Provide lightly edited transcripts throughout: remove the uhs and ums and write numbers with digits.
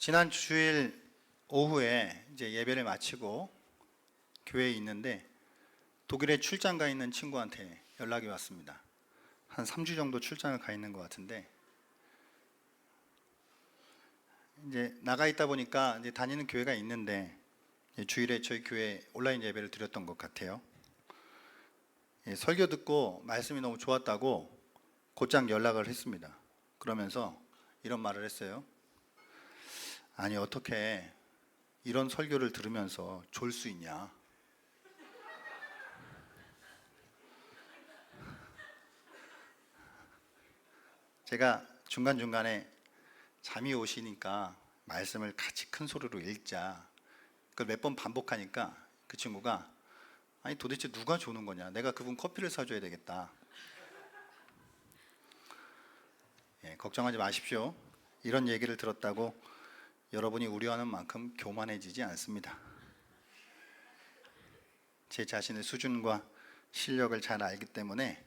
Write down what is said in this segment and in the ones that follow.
지난 주일 오후에 이제 예배를 마치고 교회에 있는데 독일에 출장 가 있는 친구한테 연락이 왔습니다. 한 3주 정도 출장을 가 있는 것 같은데 이제 나가 있다 보니까 이제 다니는 교회가 있는데 주일에 저희 교회 온라인 예배를 드렸던 것 같아요. 설교 듣고 말씀이 너무 좋았다고 곧장 연락을 했습니다. 그러면서 이런 말을 했어요. 아니 어떻게 이런 설교를 들으면서 졸 수 있냐? 제가 중간중간에 잠이 오시니까 말씀을 같이 큰 소리로 읽자. 그걸 몇 번 반복하니까 그 친구가 아니 도대체 누가 조는 거냐? 내가 그분 커피를 사줘야 되겠다. 걱정하지 마십시오. 이런 얘기를 들었다고 여러분이 우려하는 만큼 교만해지지 않습니다. 제 자신의 수준과 실력을 잘 알기 때문에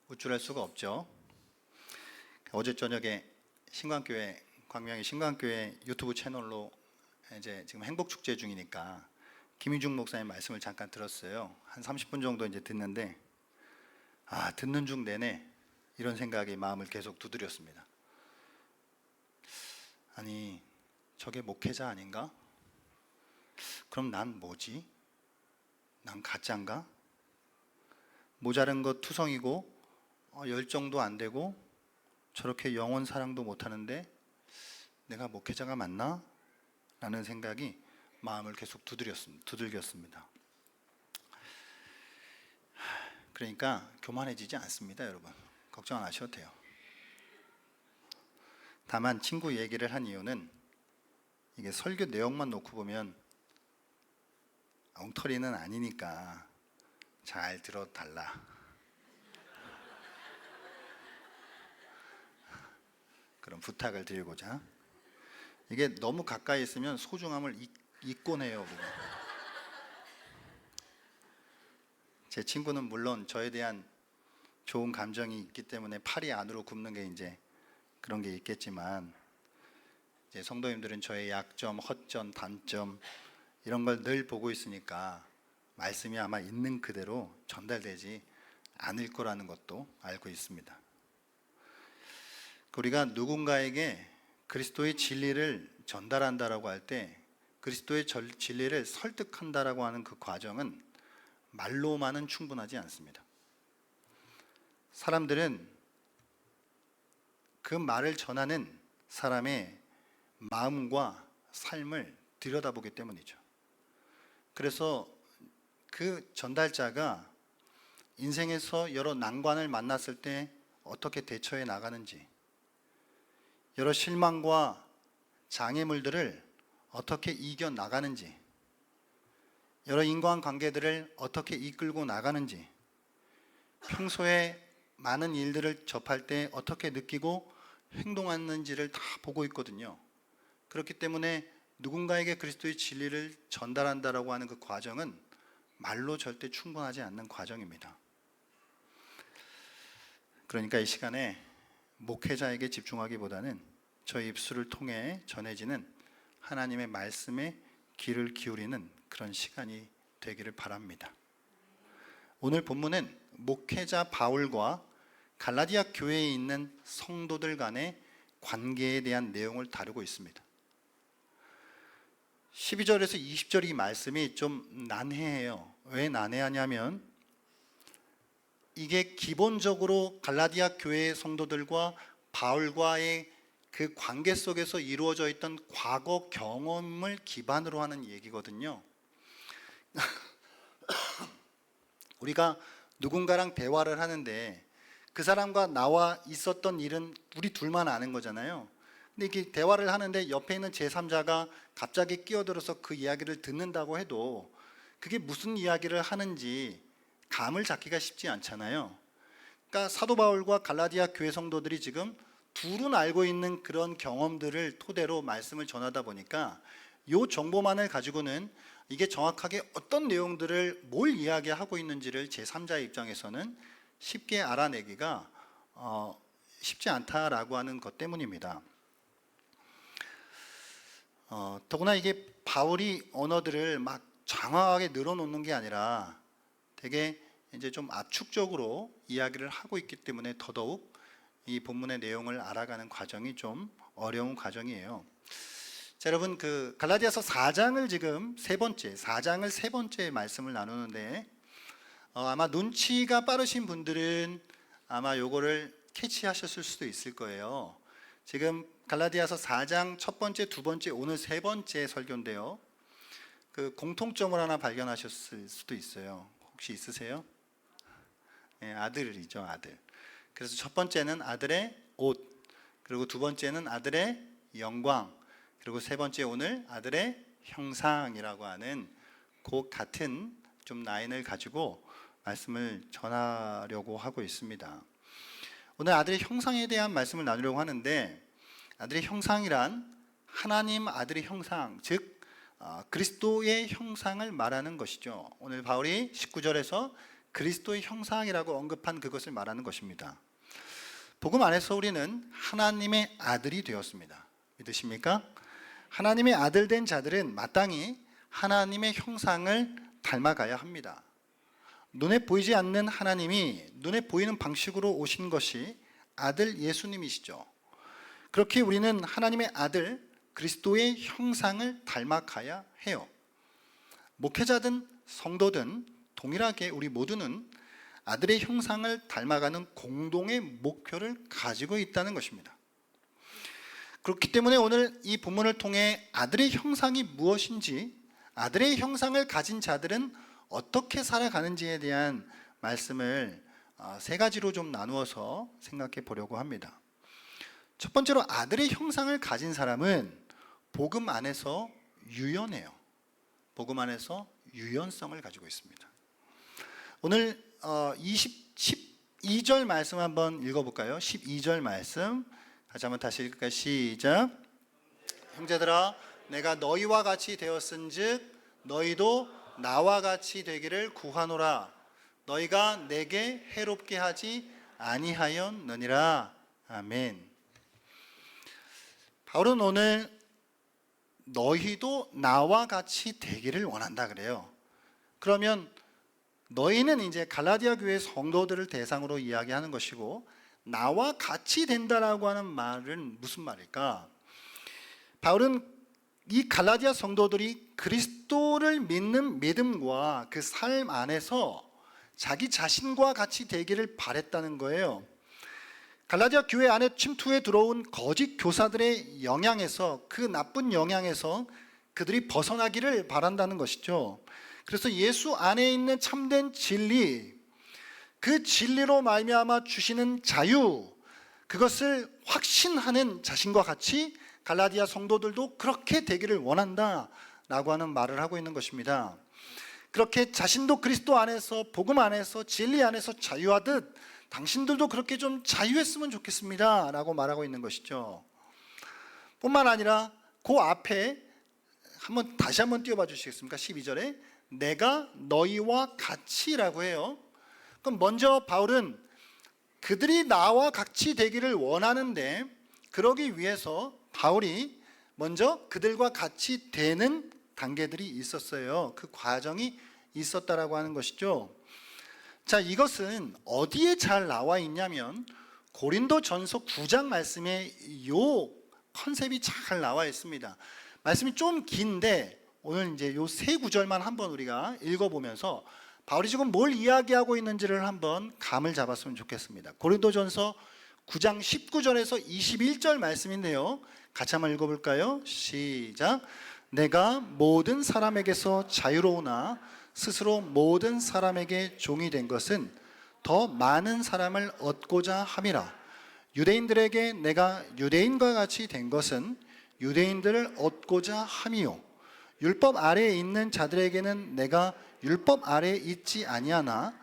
우쭐할 수가 없죠. 어제 저녁에 신광교회, 광명의 신광교회 유튜브 채널로 이제 지금 행복축제 중이니까 김희중 목사님 말씀을 잠깐 들었어요. 한 30분 정도 이제 듣는데 듣는 중 내내 이런 생각이 마음을 계속 두드렸습니다. 아니 저게 목회자 아닌가? 그럼 난 뭐지? 난 가짜인가? 모자른 것 투성이고 열정도 안 되고 저렇게 영혼 사랑도 못하는데 내가 목회자가 맞나? 라는 생각이 마음을 계속 두들겼습니다. 그러니까 교만해지지 않습니다, 여러분. 걱정 안 하셔도 돼요. 다만 친구 얘기를 한 이유는 이게 설교 내용만 놓고 보면 엉터리는 아니니까 잘 들어달라. 그런 부탁을 드리고자. 이게 너무 가까이 있으면 소중함을 잊곤 해요, 우리가. 제 친구는 물론 저에 대한 좋은 감정이 있기 때문에 팔이 안으로 굽는 게 이제 그런 게 있겠지만 이제 성도님들은 저의 약점, 허점, 단점 이런 걸 늘 보고 있으니까 말씀이 아마 있는 그대로 전달되지 않을 거라는 것도 알고 있습니다. 우리가 누군가에게 그리스도의 진리를 전달한다라고 할 때 그리스도의 진리를 설득한다라고 하는 그 과정은 말로만은 충분하지 않습니다. 사람들은 그 말을 전하는 사람의 마음과 삶을 들여다보기 때문이죠. 그래서 그 전달자가 인생에서 여러 난관을 만났을 때 어떻게 대처해 나가는지, 여러 실망과 장애물들을 어떻게 이겨 나가는지, 여러 인간관계들을 어떻게 이끌고 나가는지, 평소에 많은 일들을 접할 때 어떻게 느끼고 행동하는지를 다 보고 있거든요. 그렇기 때문에 누군가에게 그리스도의 진리를 전달한다라고 하는 그 과정은 말로 절대 충분하지 않는 과정입니다. 그러니까 이 시간에 목회자에게 집중하기보다는 저희 입술을 통해 전해지는 하나님의 말씀에 귀를 기울이는 그런 시간이 되기를 바랍니다. 오늘 본문은 목회자 바울과 갈라디아 교회에 있는 성도들 간의 관계에 대한 내용을 다루고 있습니다. 12절에서 20절 이 말씀이 좀 난해해요. 왜 난해하냐면 이게 기본적으로 갈라디아 교회의 성도들과 바울과의 그 관계 속에서 이루어져 있던 과거 경험을 기반으로 하는 얘기거든요. 우리가 누군가랑 대화를 하는데 그 사람과 나와 있었던 일은 우리 둘만 아는 거잖아요. 근데 이렇게 대화를 하는데 옆에 있는 제3자가 갑자기 끼어들어서 그 이야기를 듣는다고 해도 그게 무슨 이야기를 하는지 감을 잡기가 쉽지 않잖아요. 그러니까 사도 바울과 갈라디아 교회 성도들이 지금 둘은 알고 있는 그런 경험들을 토대로 말씀을 전하다 보니까 이 정보만을 가지고는 이게 정확하게 어떤 내용들을 뭘 이야기하고 있는지를 제3자의 입장에서는 쉽게 알아내기가 쉽지 않다라고 하는 것 때문입니다. 더구나 이게 바울이 언어들을 막 장황하게 늘어놓는 게 아니라 되게 이제 좀 압축적으로 이야기를 하고 있기 때문에 더더욱 이 본문의 내용을 알아가는 과정이 좀 어려운 과정이에요. 자, 여러분 그 갈라디아서 4장을 지금 4장을 세 번째 말씀을 나누는데 아마 눈치가 빠르신 분들은 아마 요거를 캐치하셨을 수도 있을 거예요. 지금 갈라디아서 4장 첫 번째, 두 번째, 오늘 세 번째 설교인데요. 그 공통점을 하나 발견하셨을 수도 있어요. 혹시 있으세요? 네, 아들이죠, 아들. 그래서 첫 번째는 아들의 옷, 그리고 두 번째는 아들의 영광, 그리고 세 번째 오늘 아들의 형상이라고 하는 그 같은 좀 라인을 가지고 말씀을 전하려고 하고 있습니다. 오늘 아들의 형상에 대한 말씀을 나누려고 하는데, 아들의 형상이란 하나님 아들의 형상, 즉 그리스도의 형상을 말하는 것이죠. 오늘 바울이 19절에서 그리스도의 형상이라고 언급한 그것을 말하는 것입니다. 복음 안에서 우리는 하나님의 아들이 되었습니다. 믿으십니까? 하나님의 아들 된 자들은 마땅히 하나님의 형상을 닮아가야 합니다. 눈에 보이지 않는 하나님이 눈에 보이는 방식으로 오신 것이 아들 예수님이시죠. 그렇게 우리는 하나님의 아들 그리스도의 형상을 닮아가야 해요. 목회자든 성도든 동일하게 우리 모두는 아들의 형상을 닮아가는 공동의 목표를 가지고 있다는 것입니다. 그렇기 때문에 오늘 이 본문을 통해 아들의 형상이 무엇인지, 아들의 형상을 가진 자들은 어떻게 살아가는지에 대한 말씀을 세 가지로 좀 나누어서 생각해 보려고 합니다. 첫 번째로 아들의 형상을 가진 사람은 복음 안에서 유연해요. 복음 안에서 유연성을 가지고 있습니다. 오늘 12절 말씀 한번 읽어볼까요? 12절 말씀 같이 한번 다시 읽을까요? 시작. 형제들아 내가 너희와 같이 되었은즉 너희도 나와 같이 되기를 구하노라. 너희가 내게 해롭게 하지 아니하였느니라. 아멘. 바울은 오늘 너희도 나와 같이 되기를 원한다 그래요. 그러면 너희는 이제 갈라디아 교회 성도들을 대상으로 이야기하는 것이고, 나와 같이 된다라고 하는 말은 무슨 말일까? 바울은 이 갈라디아 성도들이 그리스도를 믿는 믿음과 그 삶 안에서 자기 자신과 같이 되기를 바랬다는 거예요. 갈라디아 교회 안에 침투해 들어온 거짓 교사들의 영향에서, 그 나쁜 영향에서 그들이 벗어나기를 바란다는 것이죠. 그래서 예수 안에 있는 참된 진리, 그 진리로 말미암아 주시는 자유, 그것을 확신하는 자신과 같이 갈라디아 성도들도 그렇게 되기를 원한다라고 하는 말을 하고 있는 것입니다. 그렇게 자신도 그리스도 안에서, 복음 안에서, 진리 안에서 자유하듯 당신들도 그렇게 좀 자유했으면 좋겠습니다 라고 말하고 있는 것이죠. 뿐만 아니라 그 앞에 다시 한번 띄워봐 주시겠습니까? 12절에 내가 너희와 같이라고 해요. 그럼 먼저 바울은 그들이 나와 같이 되기를 원하는데, 그러기 위해서 바울이 먼저 그들과 같이 되는 단계들이 있었어요. 그 과정이 있었다라고 하는 것이죠. 자, 이것은 어디에 잘 나와 있냐면 고린도전서 9장 말씀에 요 컨셉이 잘 나와 있습니다. 말씀이 좀 긴데 오늘 이제 요 세 구절만 한번 우리가 읽어보면서 바울이 지금 뭘 이야기하고 있는지를 한번 감을 잡았으면 좋겠습니다. 고린도전서 9장 19절에서 21절 말씀인데요, 같이 한번 읽어볼까요? 시작. 내가 모든 사람에게서 자유로우나 스스로 모든 사람에게 종이 된 것은 더 많은 사람을 얻고자 함이라. 유대인들에게 내가 유대인과 같이 된 것은 유대인들을 얻고자 함이요, 율법 아래에 있는 자들에게는 내가 율법 아래에 있지 아니하나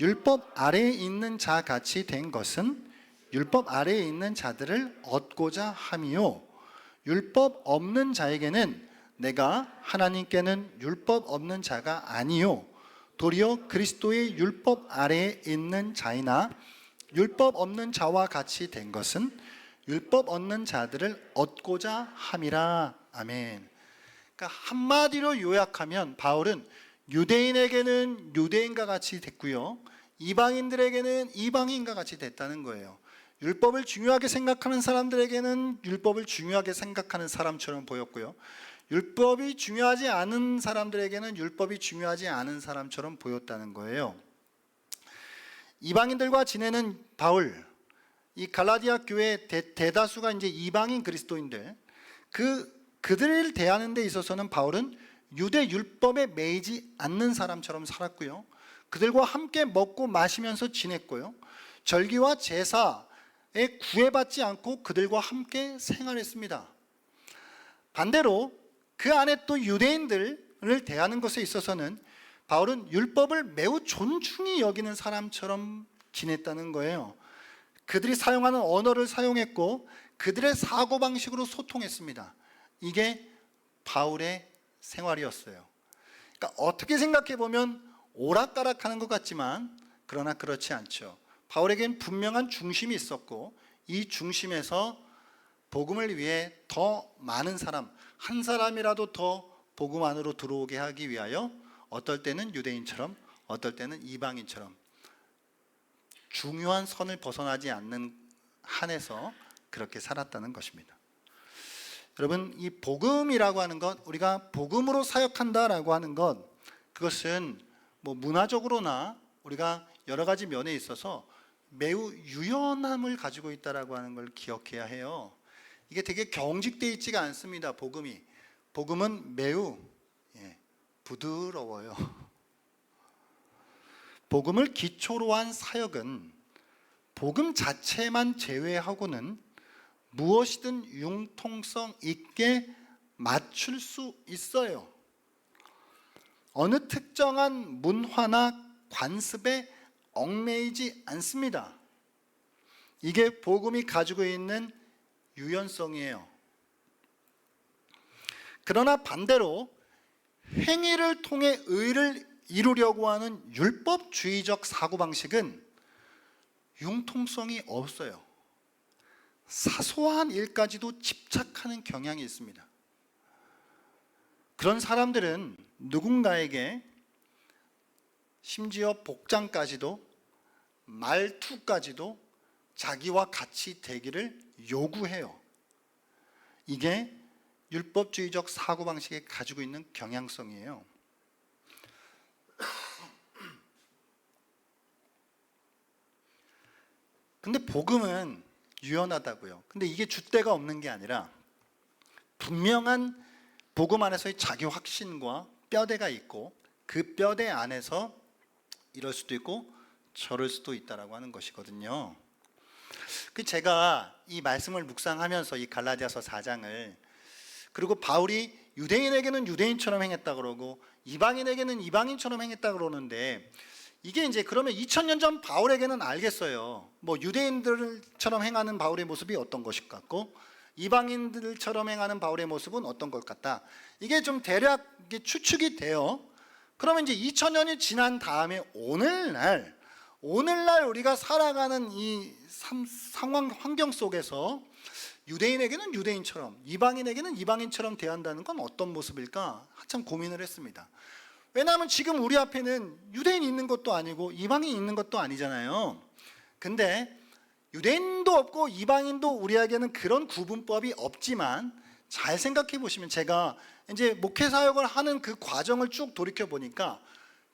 율법 아래에 있는 자 같이 된 것은 율법 아래에 있는 자들을 얻고자 함이요, 율법 없는 자에게는 내가 하나님께는 율법 없는 자가 아니요 도리어 그리스도의 율법 아래에 있는 자이나 율법 없는 자와 같이 된 것은 율법 얻는 자들을 얻고자 함이라. 아멘. 그러니까 한마디로 요약하면 바울은 유대인에게는 유대인과 같이 됐고요, 이방인들에게는 이방인과 같이 됐다는 거예요. 율법을 중요하게 생각하는 사람들에게는 율법을 중요하게 생각하는 사람처럼 보였고요, 율법이 중요하지 않은 사람들에게는 율법이 중요하지 않은 사람처럼 보였다는 거예요. 이방인들과 지내는 바울, 이 갈라디아 교회 대다수가 이제 이방인 그리스도인들, 그들을 대하는 데 있어서는 바울은 유대 율법에 매이지 않는 사람처럼 살았고요, 그들과 함께 먹고 마시면서 지냈고요, 절기와 제사에 구애받지 않고 그들과 함께 생활했습니다. 반대로 그 안에 또 유대인들을 대하는 것에 있어서는 바울은 율법을 매우 존중히 여기는 사람처럼 지냈다는 거예요. 그들이 사용하는 언어를 사용했고 그들의 사고방식으로 소통했습니다. 이게 바울의 생활이었어요. 그러니까 어떻게 생각해 보면 오락가락하는 것 같지만 그러나 그렇지 않죠. 바울에겐 분명한 중심이 있었고 이 중심에서 복음을 위해 더 많은 사람, 한 사람이라도 더 복음 안으로 들어오게 하기 위하여 어떨 때는 유대인처럼 어떨 때는 이방인처럼 중요한 선을 벗어나지 않는 한에서 그렇게 살았다는 것입니다. 여러분, 이 복음이라고 하는 것, 우리가 복음으로 사역한다라고 하는 것, 그것은 뭐 문화적으로나 우리가 여러 가지 면에 있어서 매우 유연함을 가지고 있다라고 하는 걸 기억해야 해요. 이게 되게 경직되어 있지가 않습니다. 복음은 매우 부드러워요. 복음을 기초로 한 사역은 복음 자체만 제외하고는 무엇이든 융통성 있게 맞출 수 있어요. 어느 특정한 문화나 관습에 얽매이지 않습니다. 이게 복음이 가지고 있는 유연성이에요. 그러나 반대로 행위를 통해 의를 이루려고 하는 율법주의적 사고방식은 융통성이 없어요. 사소한 일까지도 집착하는 경향이 있습니다. 그런 사람들은 누군가에게 심지어 복장까지도 말투까지도 자기와 같이 되기를 요구해요. 이게 율법주의적 사고방식이 가지고 있는 경향성이에요. 근데 복음은 유연하다고요. 근데 이게 줏대가 없는 게 아니라 분명한 복음 안에서의 자기 확신과 뼈대가 있고 그 뼈대 안에서 이럴 수도 있고 저럴 수도 있다라고 하는 것이거든요. 제가 이 말씀을 묵상하면서 이 갈라디아서 4장을, 그리고 바울이 유대인에게는 유대인처럼 행했다 그러고 이방인에게는 이방인처럼 행했다 그러는데, 이게 이제 그러면 2000년 전 바울에게는 알겠어요. 뭐 유대인들처럼 행하는 바울의 모습이 어떤 것일 것 같고 이방인들처럼 행하는 바울의 모습은 어떤 것 같다. 이게 좀 대략 추측이 돼요. 그러면 이제 2000년이 지난 다음에 오늘날 우리가 살아가는 이 상황 환경 속에서 유대인에게는 유대인처럼 이방인에게는 이방인처럼 대한다는 건 어떤 모습일까 한참 고민을 했습니다. 왜냐하면 지금 우리 앞에는 유대인이 있는 것도 아니고 이방인이 있는 것도 아니잖아요. 근데 유대인도 없고 이방인도 우리에게는 그런 구분법이 없지만, 잘 생각해 보시면 제가 이제 목회 사역을 하는 그 과정을 쭉 돌이켜 보니까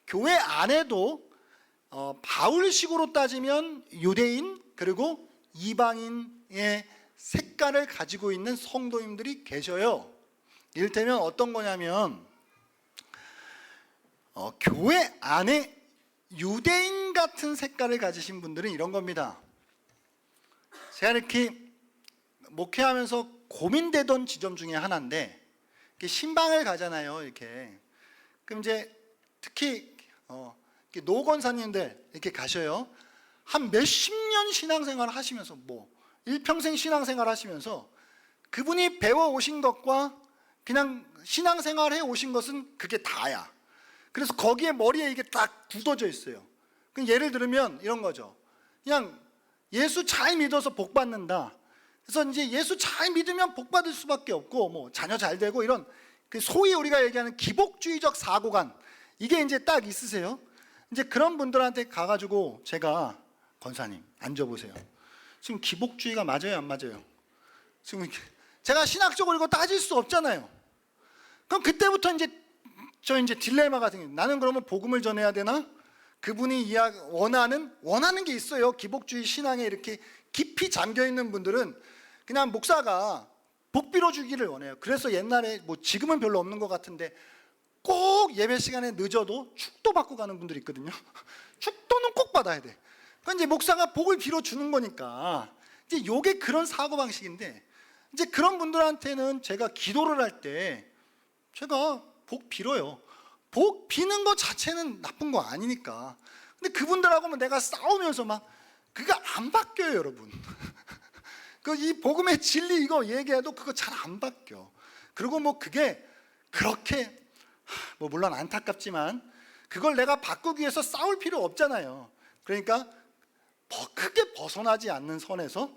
교회 안에도 바울식으로 따지면 유대인 그리고 이방인의 색깔을 가지고 있는 성도님들이 계셔요. 이를테면 어떤 거냐면 교회 안에 유대인 같은 색깔을 가지신 분들은 이런 겁니다. 제가 이렇게 목회하면서 고민되던 지점 중에 하나인데, 신방을 가잖아요. 이렇게. 그럼 이제 특히 노권사님들 이렇게 가셔요. 한 몇십 년 신앙생활 하시면서 일평생 신앙생활 하시면서 그분이 배워 오신 것과 그냥 신앙생활 해 오신 것은 그게 다야. 그래서 거기에 머리에 이게 딱 굳어져 있어요. 그럼 예를 들면 이런 거죠. 그냥 예수 잘 믿어서 복 받는다. 그래서 이제 예수 잘 믿으면 복 받을 수밖에 없고 뭐 자녀 잘 되고 이런 그 소위 우리가 얘기하는 기복주의적 사고관, 이게 이제 딱 있으세요. 이제 그런 분들한테 가가지고 제가 권사님 앉아보세요. 지금 기복주의가 맞아요, 안 맞아요? 지금 제가 신학적으로 이거 따질 수 없잖아요. 그럼 그때부터 이제 딜레마가 생겨요. 나는 그러면 복음을 전해야 되나? 그분이 원하는 게 있어요. 기복주의 신앙에 이렇게 깊이 잠겨 있는 분들은 그냥 목사가 복 빌어주기를 원해요. 그래서 옛날에 뭐 지금은 별로 없는 것 같은데 꼭 예배 시간에 늦어도 축도 받고 가는 분들이 있거든요. 축도는 꼭 받아야 돼. 그러니까 이제 목사가 복을 빌어주는 거니까 이제 요게 그런 사고방식인데, 이제 그런 분들한테는 제가 기도를 할 때 제가 복 빌어요. 복 비는 것 자체는 나쁜 거 아니니까. 근데 그분들하고는 내가 싸우면서 막 그거 안 바뀌어요, 여러분. 그 이 복음의 진리 이거 얘기해도 그거 잘 안 바뀌어. 그리고 뭐 그게 그렇게 뭐 물론 안타깝지만 그걸 내가 바꾸기 위해서 싸울 필요 없잖아요. 그러니까 크게 벗어나지 않는 선에서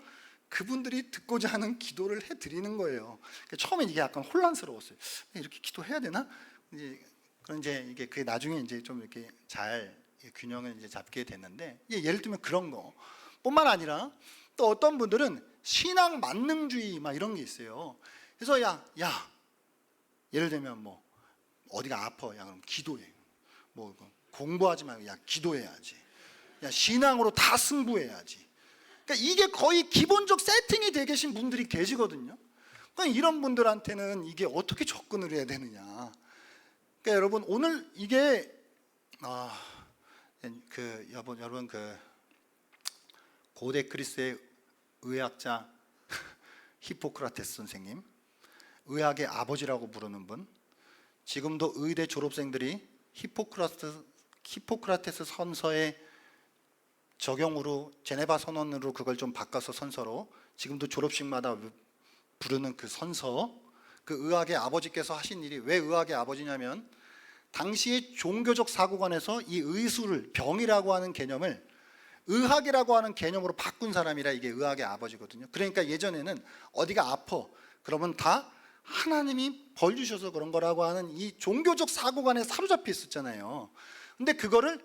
그분들이 듣고자 하는 기도를 해드리는 거예요. 처음에 이게 약간 혼란스러웠어요. 이렇게 기도해야 되나? 이제 이게 그 나중에 이제 좀 이렇게 잘 균형을 이제 잡게 됐는데, 예를 들면 그런 거뿐만 아니라 또 어떤 분들은 신앙 만능주의 막 이런 게 있어요. 그래서 예를 들면 뭐 어디가 아파, 그럼 기도해. 뭐 공부하지 말고 기도해야지. 신앙으로 다 승부해야지. 그러니까 이게 거의 기본적 세팅이 되 계신 분들이 계시거든요. 그러니까 이런 분들한테는 이게 어떻게 접근을 해야 되느냐. 그러니까 여러분 오늘 이게 여러분 그 고대 그리스의 의학자 히포크라테스 선생님, 의학의 아버지라고 부르는 분, 지금도 의대 졸업생들이 히포크라테스 선서의 적용으로 제네바 선언으로 그걸 좀 바꿔서 선서로 지금도 졸업식마다 부르는 그 선서, 그 의학의 아버지께서 하신 일이, 왜 의학의 아버지냐면 당시의 종교적 사고관에서 이 의술을, 병이라고 하는 개념을 의학이라고 하는 개념으로 바꾼 사람이라 이게 의학의 아버지거든요. 그러니까 예전에는 어디가 아파 그러면 다 하나님이 벌 주셔서 그런 거라고 하는 이 종교적 사고관에 사로잡혀 있었잖아요. 근데 그거를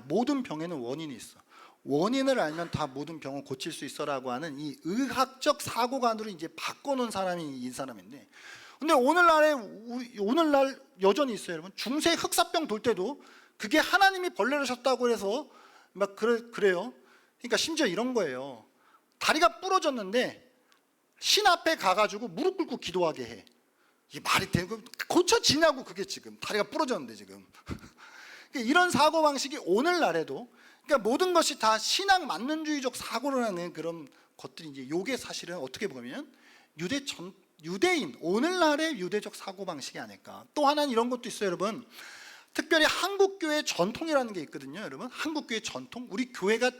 모든 병에는 원인이 있어, 원인을 알면 다 모든 병을 고칠 수 있어라고 하는 이 의학적 사고관으로 이제 바꿔놓은 사람이 이 사람인데, 근데 오늘날 여전히 있어요, 여러분. 중세 흑사병 돌 때도 그게 하나님이 벌레를 셨다고 해서 막 그래요. 그러니까 심지어 이런 거예요. 다리가 부러졌는데 신 앞에 가가지고 무릎 꿇고 기도하게 해. 이게 말이 되고 고쳐지냐고, 그게 지금 다리가 부러졌는데 지금. 이런 사고 방식이 오늘날에도, 그러니까 모든 것이 다 신앙 만능주의적 사고라는 그런 것들이 이제 요게 사실은 어떻게 보면 유대인 오늘날의 유대적 사고 방식이 아닐까. 또 하나는 이런 것도 있어요, 여러분. 특별히 한국교회 전통이라는 게 있거든요, 여러분. 한국교회 전통, 우리 교회가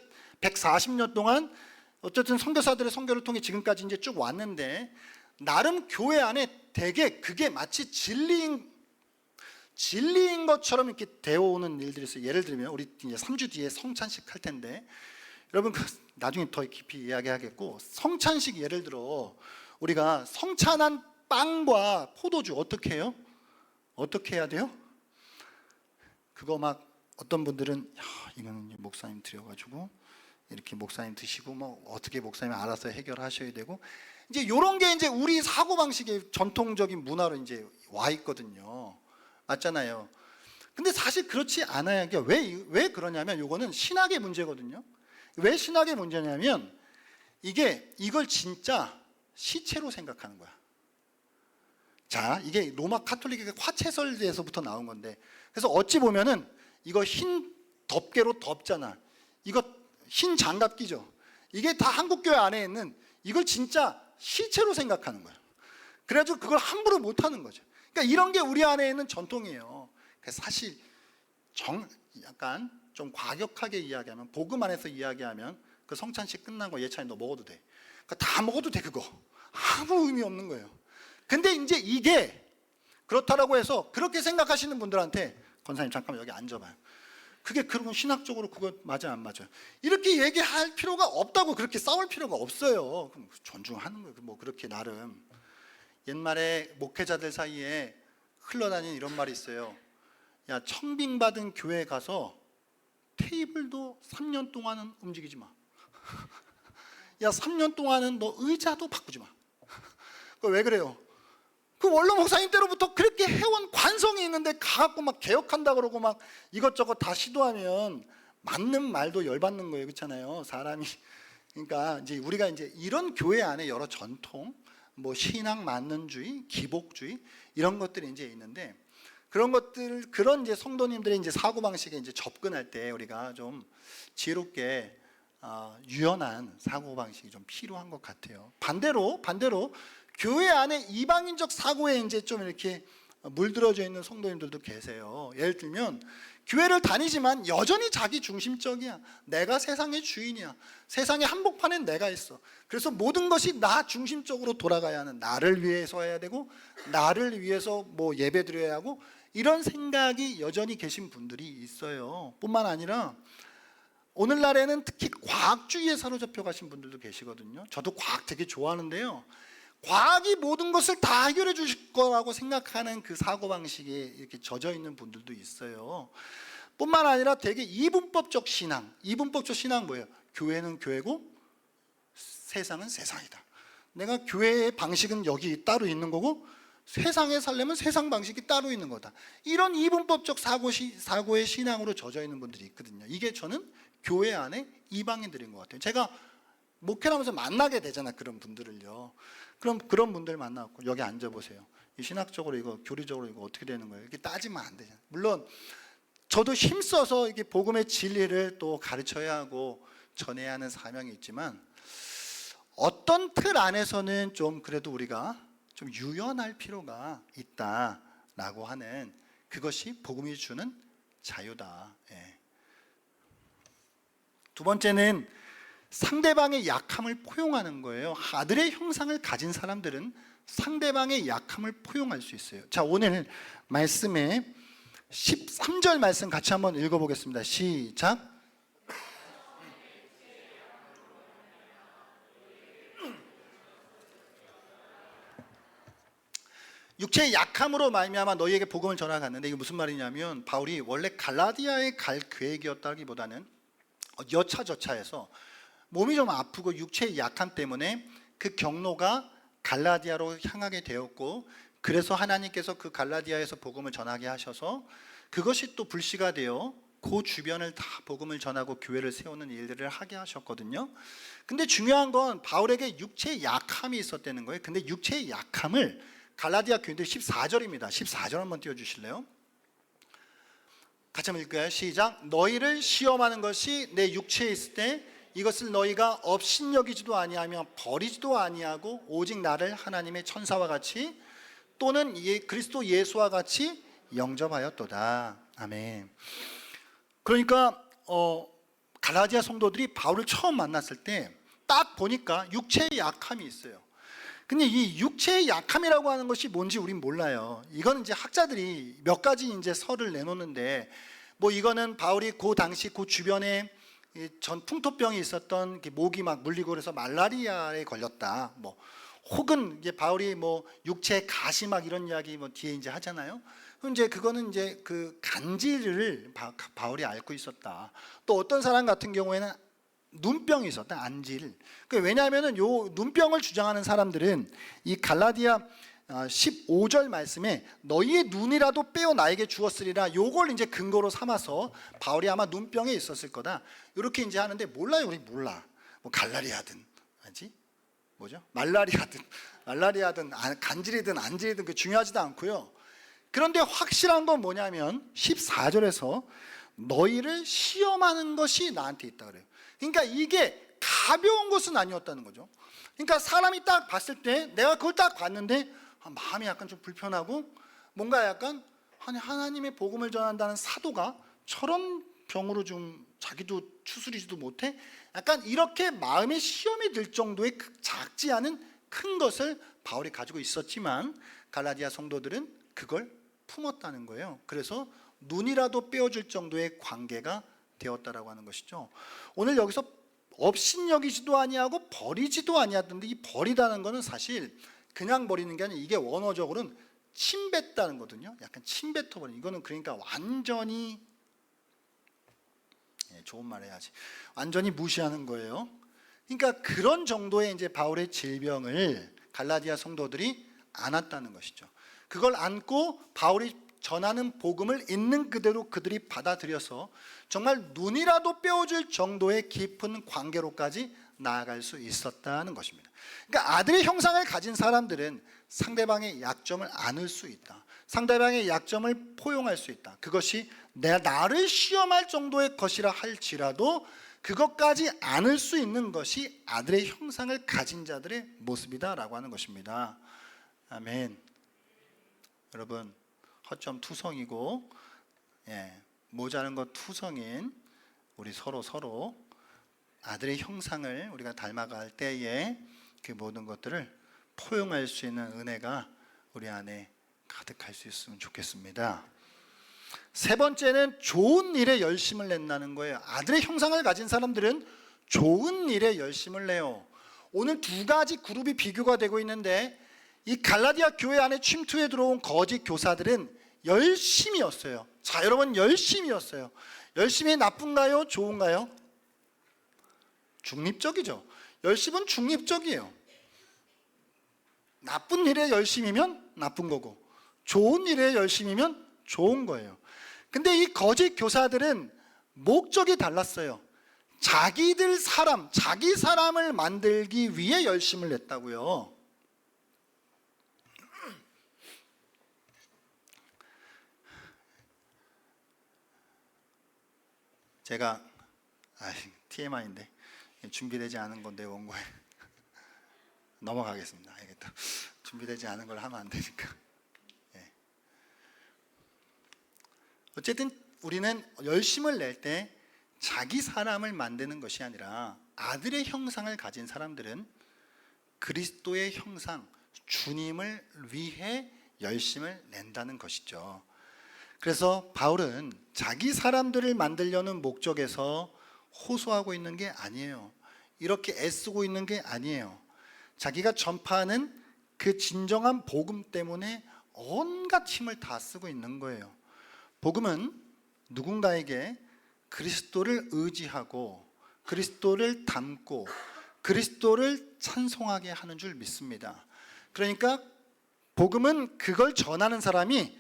140년 동안 어쨌든 선교사들의 선교를 통해 지금까지 이제 쭉 왔는데, 나름 교회 안에 되게 그게 마치 진리인 것처럼 이렇게 되어오는 일들이 있어요. 예를 들면 우리 이제 3주 뒤에 성찬식 할 텐데, 여러분 나중에 더 깊이 이야기하겠고, 성찬식 예를 들어 우리가 성찬한 빵과 포도주 어떻게 해요? 어떻게 해야 돼요? 그거 막 어떤 분들은 이거는 목사님 드려가지고 이렇게 목사님 드시고 뭐 어떻게 목사님 알아서 해결하셔야 되고, 이제 이런 게 이제 우리 사고 방식의 전통적인 문화로 이제 와 있거든요. 맞잖아요. 근데 사실 그렇지 않아야 게 왜 그러냐면 이거는 신학의 문제거든요. 왜 신학의 문제냐면 이걸 진짜 시체로 생각하는 거야. 자, 이게 로마 카톨릭의 화채설에서부터 나온 건데, 그래서 어찌 보면은 이거 흰 덮개로 덮잖아. 이거 흰 장갑 끼죠. 이게 다 한국교회 안에 있는, 이걸 진짜 시체로 생각하는 거예요. 그래가지고 그걸 함부로 못 하는 거죠. 그러니까 이런 게 우리 안에 있는 전통이에요. 그래서 사실 약간 좀 과격하게 이야기하면, 복음 안에서 이야기하면 그 성찬식 끝난 거 예찬이 너 먹어도 돼. 그러니까 다 먹어도 돼. 그거 아무 의미 없는 거예요. 근데 이제 이게 그렇다라고 해서 그렇게 생각하시는 분들한테, 권사님 잠깐만 여기 앉아봐요. 그게 그런 신학적으로 그거 맞아 안 맞아? 이렇게 얘기할 필요가 없다고. 그렇게 싸울 필요가 없어요. 그럼 존중하는 거예요. 뭐 그렇게 나름. 옛말에 목회자들 사이에 흘러다니는 이런 말이 있어요. 야, 청빙받은 교회에 가서 테이블도 3년 동안은 움직이지 마. 야, 3년 동안은 너 의자도 바꾸지 마. 왜 그래요? 그 원로 목사님 때로부터 그렇게 해온 관성이 있는데 가갖고 막 개혁한다 그러고 막 이것저것 다 시도하면 맞는 말도 열받는 거예요. 그렇잖아요, 사람이. 그러니까 이제 우리가 이제 이런 교회 안에 여러 전통, 뭐 신앙 만능주의, 기복주의 이런 것들이 이제 있는데, 그런 것들, 그런 이제 성도님들의 이제 사고 방식에 이제 접근할 때 우리가 좀 지혜롭게 유연한 사고 방식이 좀 필요한 것 같아요. 반대로 교회 안에 이방인적 사고에 이제 좀 이렇게 물들어져 있는 성도님들도 계세요. 예를 들면 교회를 다니지만 여전히 자기 중심적이야. 내가 세상의 주인이야. 세상의 한복판엔 내가 있어. 그래서 모든 것이 나 중심적으로 돌아가야 하는, 나를 위해서 해야 되고 나를 위해서 뭐 예배드려야 하고, 이런 생각이 여전히 계신 분들이 있어요. 뿐만 아니라 오늘날에는 특히 과학주의에 사로잡혀 가신 분들도 계시거든요. 저도 과학 되게 좋아하는데요, 과학이 모든 것을 다 해결해 주실 거라고 생각하는 그 사고방식에 이렇게 젖어 있는 분들도 있어요. 뿐만 아니라 되게 이분법적 신앙. 이분법적 신앙 뭐예요? 교회는 교회고 세상은 세상이다. 내가 교회의 방식은 여기 따로 있는 거고 세상에 살려면 세상 방식이 따로 있는 거다. 이런 이분법적 사고의 신앙으로 젖어 있는 분들이 있거든요. 이게 저는 교회 안에 이방인들인 것 같아요. 제가 목회를 하면서 만나게 되잖아, 그런 분들을요. 그럼 그런 분들 만나고 여기 앉아보세요. 이 신학적으로 이거, 교리적으로 이거 어떻게 되는 거예요? 이렇게 따지면 안 되잖아요. 물론 저도 힘써서 이게 복음의 진리를 또 가르쳐야 하고 전해야 하는 사명이 있지만, 어떤 틀 안에서는 좀 그래도 우리가 좀 유연할 필요가 있다라고 하는, 그것이 복음이 주는 자유다. 예. 두 번째는 상대방의 약함을 포용하는 거예요. 아들의 형상을 가진 사람들은 상대방의 약함을 포용할 수 있어요. 자, 오늘 말씀에 13절 말씀 같이 한번 읽어보겠습니다. 시작. 육체의 약함으로 말미암아 너희에게 복음을 전하갔는데, 이게 무슨 말이냐면 바울이 원래 갈라디아에 갈 계획이었다기보다는 여차저차해서 몸이 좀 아프고 육체의 약함 때문에 그 경로가 갈라디아로 향하게 되었고, 그래서 하나님께서 그 갈라디아에서 복음을 전하게 하셔서 그것이 또 불씨가 되어 그 주변을 다 복음을 전하고 교회를 세우는 일들을 하게 하셨거든요. 근데 중요한 건 바울에게 육체의 약함이 있었다는 거예요. 근데 육체의 약함을 갈라디아 교인들 14절입니다. 14절 한번 띄워주실래요? 같이 한번 읽을까요? 시작. 너희를 시험하는 것이 내 육체에 있을 때 이것을 너희가 업신여기지도 아니하며 버리지도 아니하고 오직 나를 하나님의 천사와 같이 또는 그리스도 예수와 같이 영접하였도다. 아멘. 그러니까 갈라디아 성도들이 바울을 처음 만났을 때 딱 보니까 육체의 약함이 있어요. 근데 이 육체의 약함이라고 하는 것이 뭔지 우린 몰라요. 이건 이제 학자들이 몇 가지 이제 설을 내놓는데, 뭐 이거는 바울이 그 당시 그 주변에 전 풍토병이 있었던 목이 막 물리고 그래서 말라리아에 걸렸다. 뭐 혹은 이제 바울이 뭐 육체 가시 막 이런 이야기 뭐 뒤에 이제 하잖아요. 그럼 이제 그거는 이제 그 간질을 바울이 앓고 있었다. 또 어떤 사람 같은 경우에는 눈병이 있었다. 안질. 왜냐하면은 요 눈병을 주장하는 사람들은 이 갈라디아 15절 말씀에 너희의 눈이라도 빼어 나에게 주었으리라, 요걸 이제 근거로 삼아서 바울이 아마 눈병에 있었을 거다, 이렇게 이제 하는데, 몰라요. 우리 몰라. 뭐 갈라리아든 아지 뭐죠? 말라리아든 간질이든 안질이든 그 중요하지도 않고요. 그런데 확실한 건 뭐냐면 14절에서 너희를 시험하는 것이 나한테 있다 그래요. 그러니까 이게 가벼운 것은 아니었다는 거죠. 그러니까 사람이 딱 봤을 때 내가 그걸 딱 봤는데 마음이 약간 좀 불편하고, 뭔가 약간 하나님의 복음을 전한다는 사도가 저런 병으로 좀 자기도 추스리지도 못해? 약간 이렇게 마음의 시험이 들 정도의 작지 않은 큰 것을 바울이 가지고 있었지만 갈라디아 성도들은 그걸 품었다는 거예요. 그래서 눈이라도 빼어줄 정도의 관계가 되었다라고 하는 것이죠. 오늘 여기서 업신여기지도 아니하고 버리지도 아니하던데, 이 버리다는 것은 사실 그냥 버리는 게 아니라 이게 원어적으로는 침뱉다는 거거든요. 약간 침뱉어버리는, 이거는 그러니까 완전히, 좋은 말 해야지, 완전히 무시하는 거예요. 그러니까 그런 정도의 이제 바울의 질병을 갈라디아 성도들이 안았다는 것이죠. 그걸 안고 바울이 전하는 복음을 있는 그대로 그들이 받아들여서 정말 눈이라도 빼어줄 정도의 깊은 관계로까지 나아갈 수 있었다는 것입니다. 그러니까 아들의 형상을 가진 사람들은 상대방의 약점을 안을 수 있다. 상대방의 약점을 포용할 수 있다. 그것이 나를 시험할 정도의 것이라 할지라도 그것까지 안을 수 있는 것이 아들의 형상을 가진 자들의 모습이다라고 하는 것입니다. 아멘. 여러분, 허점 투성이고 모자란 것 투성인 우리 서로 아들의 형상을 우리가 닮아갈 때에 그 모든 것들을 포용할 수 있는 은혜가 우리 안에 가득할 수 있으면 좋겠습니다. 세 번째는 좋은 일에 열심을 낸다는 거예요. 아들의 형상을 가진 사람들은 좋은 일에 열심을 내요. 오늘 두 가지 그룹이 비교가 되고 있는데, 이 갈라디아 교회 안에 침투해 들어온 거짓 교사들은 열심이었어요. 자, 여러분, 열심이었어요. 열심이 나쁜가요? 좋은가요? 중립적이죠. 열심은 중립적이에요. 나쁜 일에 열심이면 나쁜 거고, 좋은 일에 열심이면 좋은 거예요. 근데 이 거짓 교사들은 목적이 달랐어요. 자기 사람을 만들기 위해 열심을 냈다고요. 제가 TMI인데 준비되지 않은 건데 원고에 넘어가겠습니다. 알겠다. 준비되지 않은 걸 하면 안 되니까. 어쨌든 우리는 열심을 낼 때 자기 사람을 만드는 것이 아니라 아들의 형상을 가진 사람들은 그리스도의 형상, 주님을 위해 열심을 낸다는 것이죠. 그래서 바울은 자기 사람들을 만들려는 목적에서 호소하고 있는 게 아니에요. 이렇게 애쓰고 있는 게 아니에요. 자기가 전파하는 그 진정한 복음 때문에 온갖 힘을 다 쓰고 있는 거예요. 복음은 누군가에게 그리스도를 의지하고 그리스도를 닮고 그리스도를 찬송하게 하는 줄 믿습니다. 그러니까 복음은 그걸 전하는 사람이,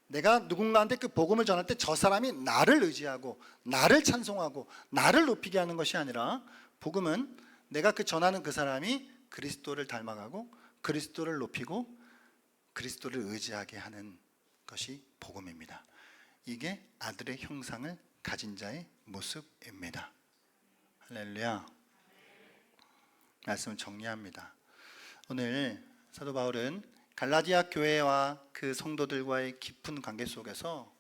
내가 누군가한테 그 복음을 전할 때 저 사람이 나를 의지하고 나를 찬송하고 나를 높이게 하는 것이 아니라, 복음은 내가 그 전하는 그 사람이 그리스도를 닮아가고 그리스도를 높이고 그리스도를 의지하게 하는 것이 복음입니다. 이게 아들의 형상을 가진 자의 모습입니다. 할렐루야. 말씀을 정리합니다. 오늘 사도 바울은 갈라디아 교회와 그 성도들과의 깊은 관계 속에서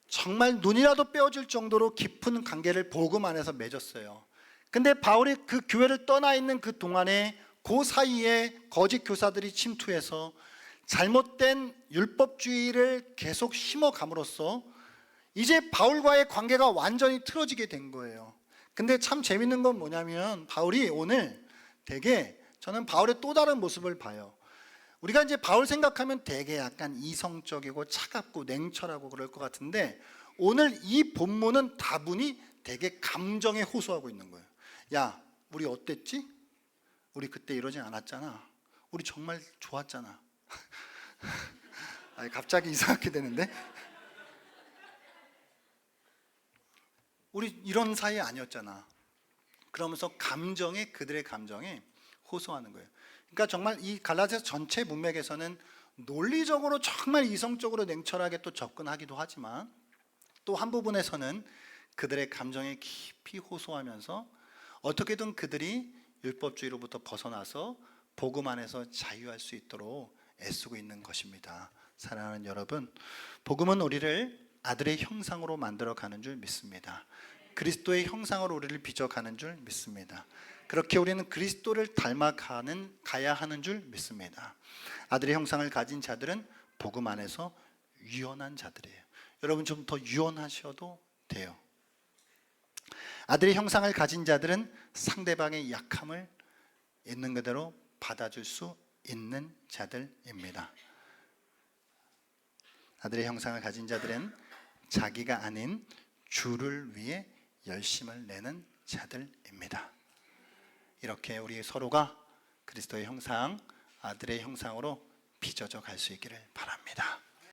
정말 눈이라도 빼어줄 정도로 깊은 관계를 복음 안에서 맺었어요. 근데 바울이 그 교회를 떠나 있는 그 동안에 그 사이에 거짓 교사들이 침투해서 잘못된 율법주의를 계속 심어감으로써 이제 바울과의 관계가 완전히 틀어지게 된 거예요. 근데 참 재밌는 건 뭐냐면, 바울이 오늘 되게, 저는 바울의 또 다른 모습을 봐요. 우리가 이제 바울 생각하면 되게 약간 이성적이고 차갑고 냉철하고 그럴 것 같은데, 오늘 이 본문은 다분히 되게 감정에 호소하고 있는 거예요. 야, 우리 어땠지? 우리 그때 이러지 않았잖아. 우리 정말 좋았잖아. 갑자기 이상하게 되는데, 우리 이런 사이 아니었잖아. 그러면서 그들의 감정에 호소하는 거예요. 그러니까 정말 이 갈라디아서 전체 문맥에서는 논리적으로 정말 이성적으로 냉철하게 또 접근하기도 하지만, 또 한 부분에서는 그들의 감정에 깊이 호소하면서 어떻게든 그들이 율법주의로부터 벗어나서 복음 안에서 자유할 수 있도록 애쓰고 있는 것입니다. 사랑하는 여러분, 복음은 우리를 아들의 형상으로 만들어가는 줄 믿습니다. 그리스도의 형상으로 우리를 빚어가는 줄 믿습니다. 그렇게 우리는 그리스도를 닮아가야 하는 줄 믿습니다. 아들의 형상을 가진 자들은 복음 안에서 유연한 자들이에요. 여러분 좀 더 유연하셔도 돼요. 아들의 형상을 가진 자들은 상대방의 약함을 있는 그대로 받아줄 수 있는 자들입니다. 아들의 형상을 가진 자들은 자기가 아닌 주를 위해 열심을 내는 자들입니다. 이렇게 우리 서로가 그리스도의 형상, 아들의 형상으로 빚어져 갈 수 있기를 바랍니다.